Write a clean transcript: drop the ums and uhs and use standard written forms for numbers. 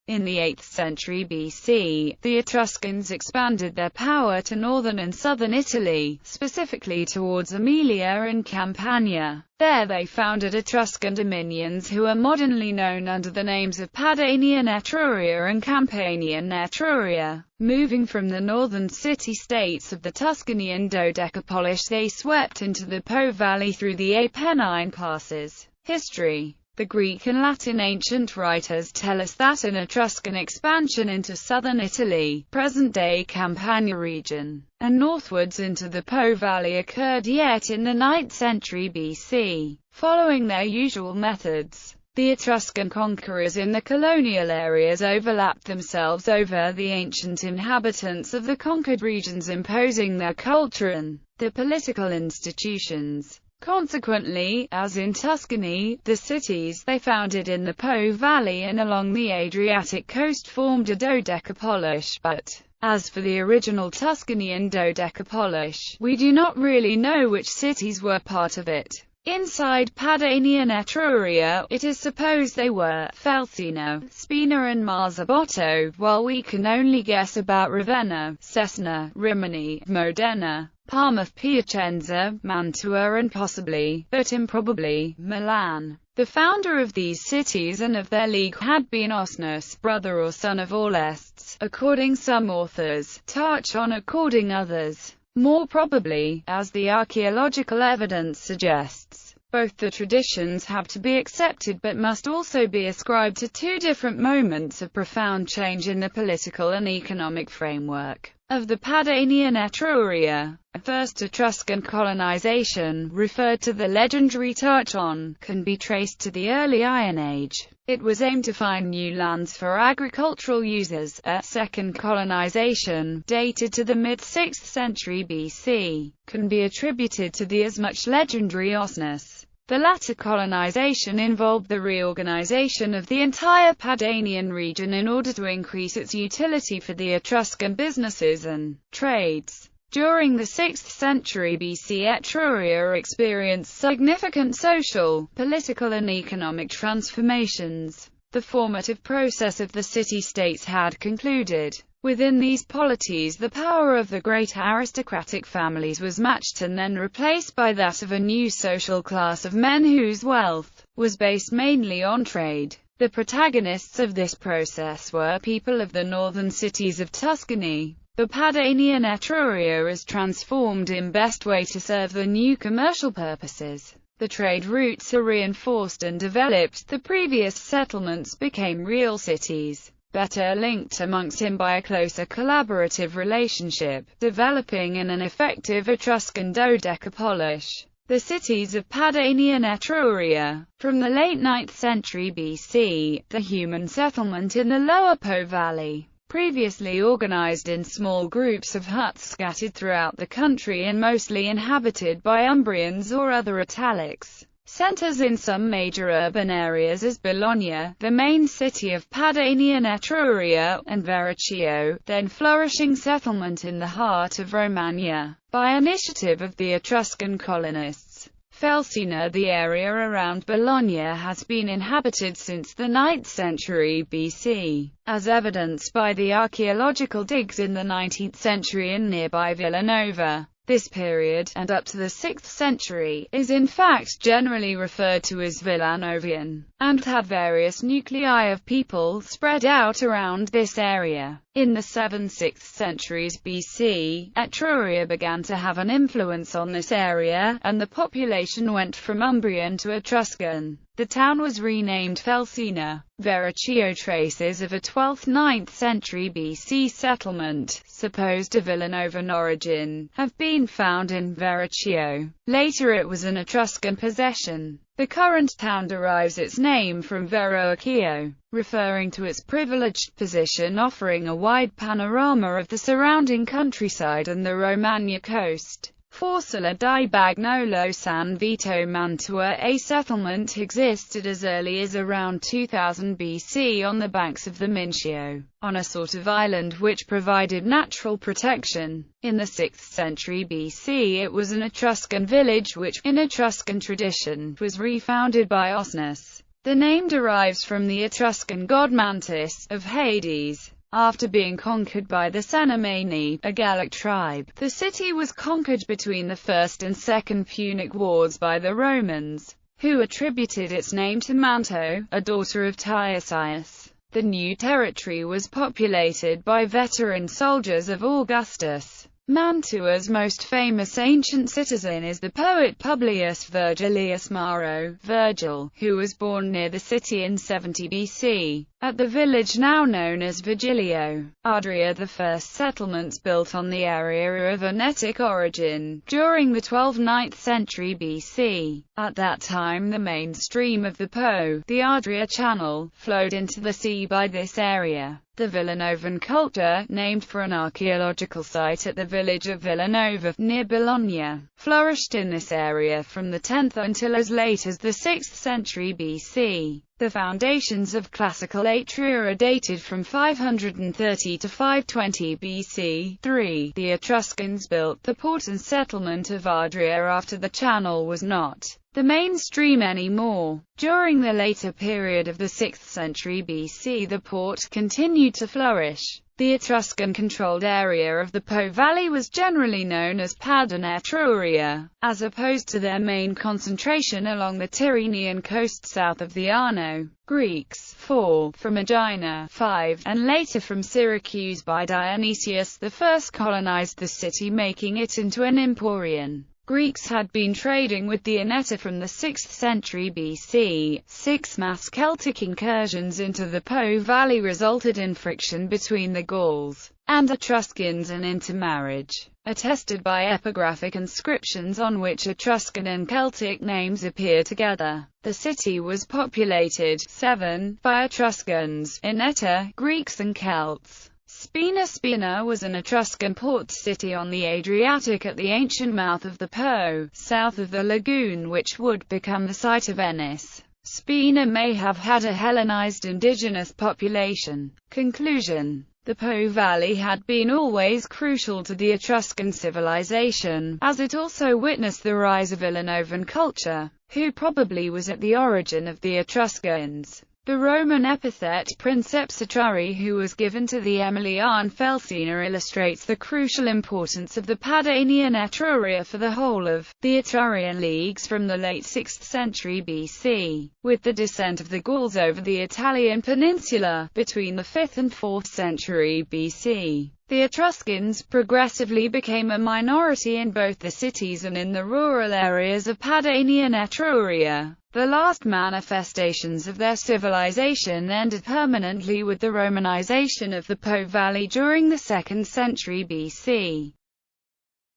In the 8th century BC, the Etruscans expanded their power to northern and southern Italy, specifically towards Aemilia and Campania. There they founded Etruscan dominions who are modernly known under the names of Padanian Etruria and Campanian Etruria. Moving from the northern city-states of the Tuscany and Dodecapolish, they swept into the Po Valley through the Apennine passes. History. The Greek and Latin ancient writers tell us that an Etruscan expansion into southern Italy, present-day Campania region, and northwards into the Po Valley occurred yet in the 9th century BC. Following their usual methods, the Etruscan conquerors in the colonial areas overlapped themselves over the ancient inhabitants of the conquered regions, imposing their culture and the political institutions. Consequently, as in Tuscany, the cities they founded in the Po Valley and along the Adriatic coast formed a dodecapolish, but, as for the original Tuscany and Dodecapolish, we do not really know which cities were part of it. Inside Padanian Etruria, it is supposed they were Felsina, Spina and Marzabotto, while we can only guess about Ravenna, Cesena, Rimini, Modena, Parma, Piacenza, Mantua and possibly, but improbably, Milan. The founder of these cities and of their league had been Osnus, brother or son of Aulestes, according some authors, Tarchon according others. More probably, as the archaeological evidence suggests, both the traditions have to be accepted but must also be ascribed to two different moments of profound change in the political and economic framework of the Padanian Etruria. First, Etruscan colonization, referred to the legendary Tarchon, can be traced to the early Iron Age. It was aimed to find new lands for agricultural uses. A second, colonization, dated to the mid-6th century BC, can be attributed to the as much legendary Osnus. The latter colonization involved the reorganization of the entire Padanian region in order to increase its utility for the Etruscan businesses and trades. During the 6th century BC, Etruria experienced significant social, political and economic transformations. The formative process of the city-states had concluded. Within these polities, the power of the great aristocratic families was matched and then replaced by that of a new social class of men whose wealth was based mainly on trade. The protagonists of this process were people of the northern cities of Tuscany. The Padanian Etruria is transformed in best way to serve the new commercial purposes. The trade routes are reinforced and developed. The previous settlements became real cities, better linked amongst them by a closer collaborative relationship, developing in an effective Etruscan dodecapolish. The cities of Padanian Etruria. From the late 9th century BC, the human settlement in the lower Po Valley, previously organized in small groups of huts scattered throughout the country and mostly inhabited by Umbrians or other Italics, centers in some major urban areas as Bologna, the main city of Padanian Etruria, and Verrocchio, then flourishing settlement in the heart of Romagna, by initiative of the Etruscan colonists. Felsina, the area around Bologna, has been inhabited since the 9th century BC, as evidenced by the archaeological digs in the 19th century in nearby Villanova. This period, and up to the 6th century, is in fact generally referred to as Villanovian, and had various nuclei of people spread out around this area. In the 7th–6th centuries BC, Etruria began to have an influence on this area, and the population went from Umbrian to Etruscan. The town was renamed Felsina. Verrocchio. Traces of a 12th–9th century BC settlement, supposed of Villanovan origin, have been found in Verrocchio. Later it was an Etruscan possession. The current town derives its name from Verrocchio, referring to its privileged position offering a wide panorama of the surrounding countryside and the Romagna coast. Forcella di Bagnolo San Vito Mantua. A settlement existed as early as around 2000 BC on the banks of the Mincio, on a sort of island which provided natural protection. In the 6th century BC it was an Etruscan village which, in Etruscan tradition, was refounded by Osnus. The name derives from the Etruscan god Mantis, of Hades. After being conquered by the Cenomani, a Gallic tribe, the city was conquered between the First and Second Punic Wars by the Romans, who attributed its name to Manto, a daughter of Tiresias. The new territory was populated by veteran soldiers of Augustus. Mantua's most famous ancient citizen is the poet Publius Virgilius Maro, Virgil, who was born near the city in 70 BC, at the village now known as Vigilio. Adria. The first settlements built on the area are of Venetic origin, during the 12th–9th century BC. At that time the main stream of the Po, the Adria Channel, flowed into the sea by this area. The Villanovan culture, named for an archaeological site at the village of Villanova, near Bologna, flourished in this area from the 10th until as late as the 6th century BC. The foundations of classical Etruria are dated from 530 to 520 BC. 3. The Etruscans built the port and settlement of Adria after the channel was not the main stream anymore. During the later period of the 6th century BC, the port continued to flourish. The Etruscan-controlled area of the Po Valley was generally known as Padanian Etruria, as opposed to their main concentration along the Tyrrhenian coast south of the Arno. Greeks, 4, from Aegina, 5, and later from Syracuse by Dionysius I colonized the city, making it into an emporion. Greeks had been trading with the Eneta from the 6th century BC. 6 mass Celtic incursions into the Po Valley resulted in friction between the Gauls and Etruscans and intermarriage, attested by epigraphic inscriptions on which Etruscan and Celtic names appear together. The city was populated 7 by Etruscans, Eneta, Greeks and Celts. Spina was an Etruscan port city on the Adriatic at the ancient mouth of the Po, south of the lagoon which would become the site of Ennis. Spina may have had a Hellenized indigenous population. Conclusion. The Po Valley had been always crucial to the Etruscan civilization, as it also witnessed the rise of Villanovan culture, who probably was at the origin of the Etruscans. The Roman epithet Princeps Etrurii, who was given to the Emilian Felsina, illustrates the crucial importance of the Padanian Etruria for the whole of the Etrurian leagues from the late 6th century BC, with the descent of the Gauls over the Italian peninsula, between the 5th and 4th century BC. The Etruscans progressively became a minority in both the cities and in the rural areas of Padanian Etruria. The last manifestations of their civilization ended permanently with the Romanization of the Po Valley during the 2nd century BC.